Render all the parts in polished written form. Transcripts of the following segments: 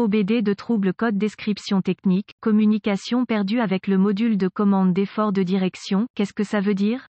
OBD de trouble code description technique, communication perdue avec le module de commande d'effort de direction, qu'est-ce que ça veut dire?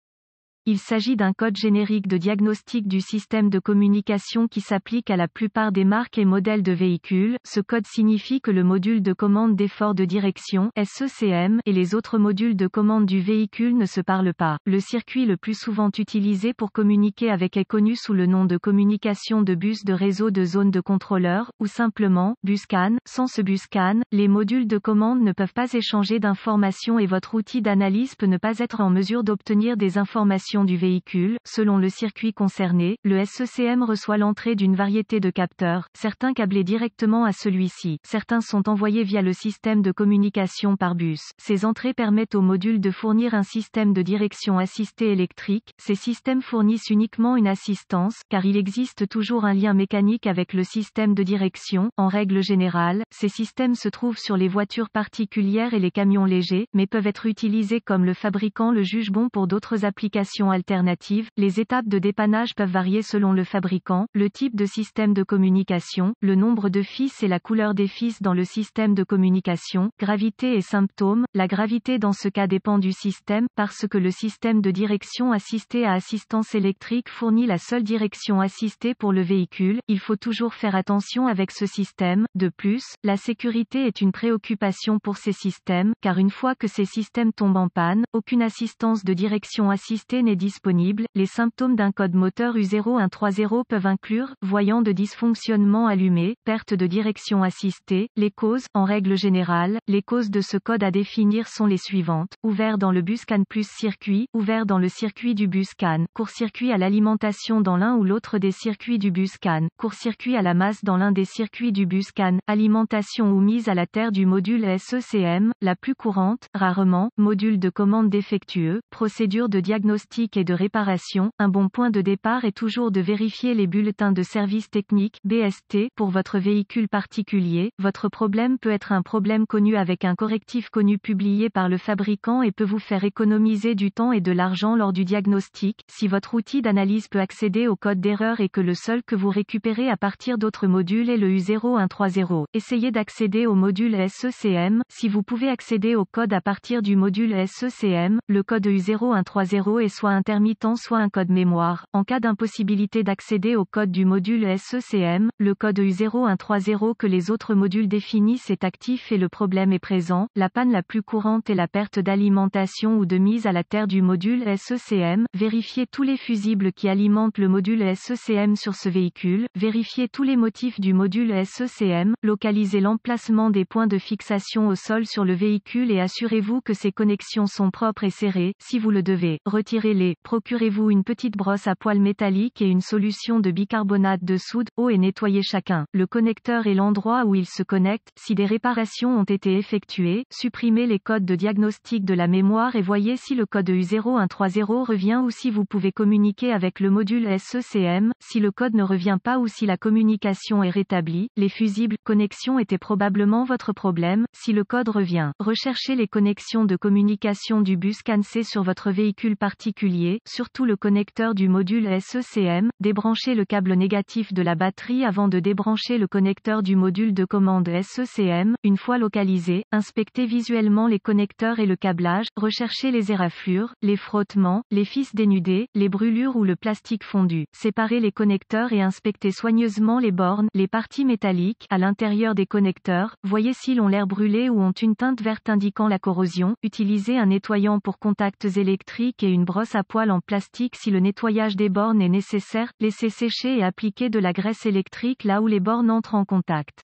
Il s'agit d'un code générique de diagnostic du système de communication qui s'applique à la plupart des marques et modèles de véhicules. Ce code signifie que le module de commande d'effort de direction (SECM) et les autres modules de commande du véhicule ne se parlent pas. Le circuit le plus souvent utilisé pour communiquer avec est connu sous le nom de communication de bus de réseau de zone de contrôleur, ou simplement bus CAN. Sans ce bus CAN, les modules de commande ne peuvent pas échanger d'informations et votre outil d'analyse peut ne pas être en mesure d'obtenir des informations du véhicule. Selon le circuit concerné, le SECM reçoit l'entrée d'une variété de capteurs, certains câblés directement à celui-ci, certains sont envoyés via le système de communication par bus. Ces entrées permettent au module de fournir un système de direction assistée électrique. Ces systèmes fournissent uniquement une assistance, car il existe toujours un lien mécanique avec le système de direction. En règle générale, ces systèmes se trouvent sur les voitures particulières et les camions légers, mais peuvent être utilisés comme le fabricant le juge bon pour d'autres applications alternatives. Les étapes de dépannage peuvent varier selon le fabricant, le type de système de communication, le nombre de fils et la couleur des fils dans le système de communication. Gravité et symptômes. La gravité dans ce cas dépend du système, parce que le système de direction assistée à assistance électrique fournit la seule direction assistée pour le véhicule. Il faut toujours faire attention avec ce système. De plus, la sécurité est une préoccupation pour ces systèmes, car une fois que ces systèmes tombent en panne, aucune assistance de direction assistée n'est disponible. Les symptômes d'un code moteur U0130 peuvent inclure voyant de dysfonctionnement allumé, perte de direction assistée. Les causes, en règle générale, les causes de ce code à définir sont les suivantes: ouvert dans le bus CAN plus circuit, ouvert dans le circuit du bus CAN, court-circuit à l'alimentation dans l'un ou l'autre des circuits du bus CAN, court-circuit à la masse dans l'un des circuits du bus CAN, alimentation ou mise à la terre du module SECM, la plus courante, rarement, module de commande défectueux, procédure de diagnostic et de réparation. Un bon point de départ est toujours de vérifier les bulletins de service technique (BST) pour votre véhicule particulier. Votre problème peut être un problème connu avec un correctif connu publié par le fabricant et peut vous faire économiser du temps et de l'argent lors du diagnostic. Si votre outil d'analyse peut accéder au code d'erreur et que le seul que vous récupérez à partir d'autres modules est le U0130, essayez d'accéder au module SECM. Si vous pouvez accéder au code à partir du module SECM, le code U0130 est soit intermittent soit un code mémoire. En cas d'impossibilité d'accéder au code du module SECM, le code U0130 que les autres modules définissent est actif et le problème est présent. La panne la plus courante est la perte d'alimentation ou de mise à la terre du module SECM. Vérifiez tous les fusibles qui alimentent le module SECM sur ce véhicule. Vérifiez tous les motifs du module SECM. Localisez l'emplacement des points de fixation au sol sur le véhicule et assurez-vous que ces connexions sont propres et serrées. Si vous le devez, retirez-les. Procurez-vous une petite brosse à poils métallique et une solution de bicarbonate de soude. Eau et nettoyez chacun le connecteur et l'endroit où il se connecte. Si des réparations ont été effectuées, supprimez les codes de diagnostic de la mémoire et voyez si le code U0130 revient ou si vous pouvez communiquer avec le module SECM. Si le code ne revient pas ou si la communication est rétablie, les fusibles connexions étaient probablement votre problème. Si le code revient, recherchez les connexions de communication du bus CAN-C sur votre véhicule particulier, surtout le connecteur du module SECM. Débranchez le câble négatif de la batterie avant de débrancher le connecteur du module de commande SECM. Une fois localisé, inspectez visuellement les connecteurs et le câblage, recherchez les éraflures, les frottements, les fils dénudés, les brûlures ou le plastique fondu. Séparez les connecteurs et inspectez soigneusement les bornes, les parties métalliques, à l'intérieur des connecteurs. Voyez s'ils ont l'air brûlés ou ont une teinte verte indiquant la corrosion. Utilisez un nettoyant pour contacts électriques et une brosse à poils en plastique si le nettoyage des bornes est nécessaire. Laissez sécher et appliquez de la graisse électrique là où les bornes entrent en contact.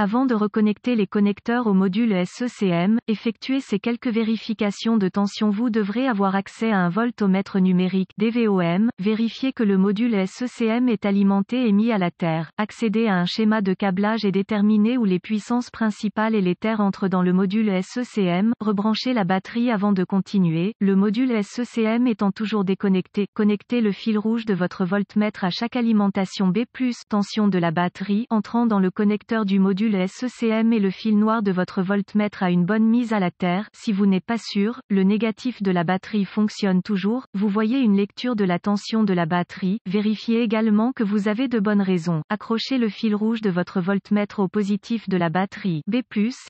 Avant de reconnecter les connecteurs au module SECM, effectuez ces quelques vérifications de tension. Vous devrez avoir accès à un voltomètre numérique (DVOM). Vérifiez que le module SECM est alimenté et mis à la terre. Accédez à un schéma de câblage et déterminez où les puissances principales et les terres entrent dans le module SECM. Rebranchez la batterie avant de continuer. Le module SECM étant toujours déconnecté, connectez le fil rouge de votre voltmètre à chaque alimentation B+, tension de la batterie, entrant dans le connecteur du module module SECM et le fil noir de votre voltmètre a une bonne mise à la terre. Si vous n'êtes pas sûr, le négatif de la batterie fonctionne toujours. Vous voyez une lecture de la tension de la batterie. Vérifiez également que vous avez de bonnes raisons. Accrochez le fil rouge de votre voltmètre au positif de la batterie B+,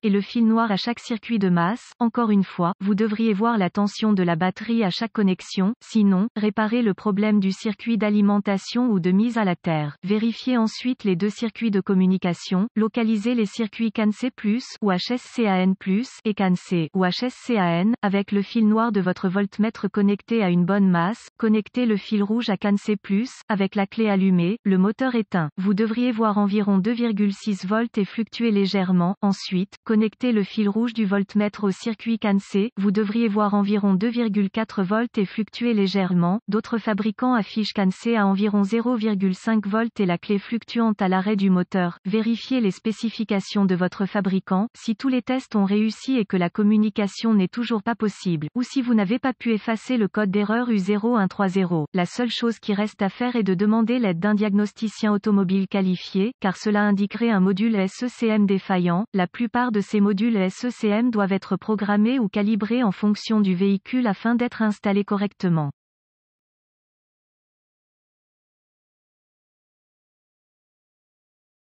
et le fil noir à chaque circuit de masse. Encore une fois, vous devriez voir la tension de la batterie à chaque connexion. Sinon, réparez le problème du circuit d'alimentation ou de mise à la terre. Vérifiez ensuite les deux circuits de communication. Localisez les circuits CAN C+, ou HSCAN+, et CAN C, ou HSCAN, avec le fil noir de votre voltmètre connecté à une bonne masse. Connectez le fil rouge à CAN C+, avec la clé allumée, le moteur éteint. Vous devriez voir environ 2,6 volts et fluctuer légèrement. Ensuite, connectez le fil rouge du voltmètre au circuit CAN C. Vous devriez voir environ 2,4 volts et fluctuer légèrement. D'autres fabricants affichent CAN C à environ 0,5 volts et la clé fluctuante à l'arrêt du moteur. Vérifiez les spécifications de votre fabricant. Si tous les tests ont réussi et que la communication n'est toujours pas possible, ou si vous n'avez pas pu effacer le code d'erreur U0130, la seule chose qui reste à faire est de demander l'aide d'un diagnosticien automobile qualifié, car cela indiquerait un module SECM défaillant. La plupart de ces modules SECM doivent être programmés ou calibrés en fonction du véhicule afin d'être installés correctement.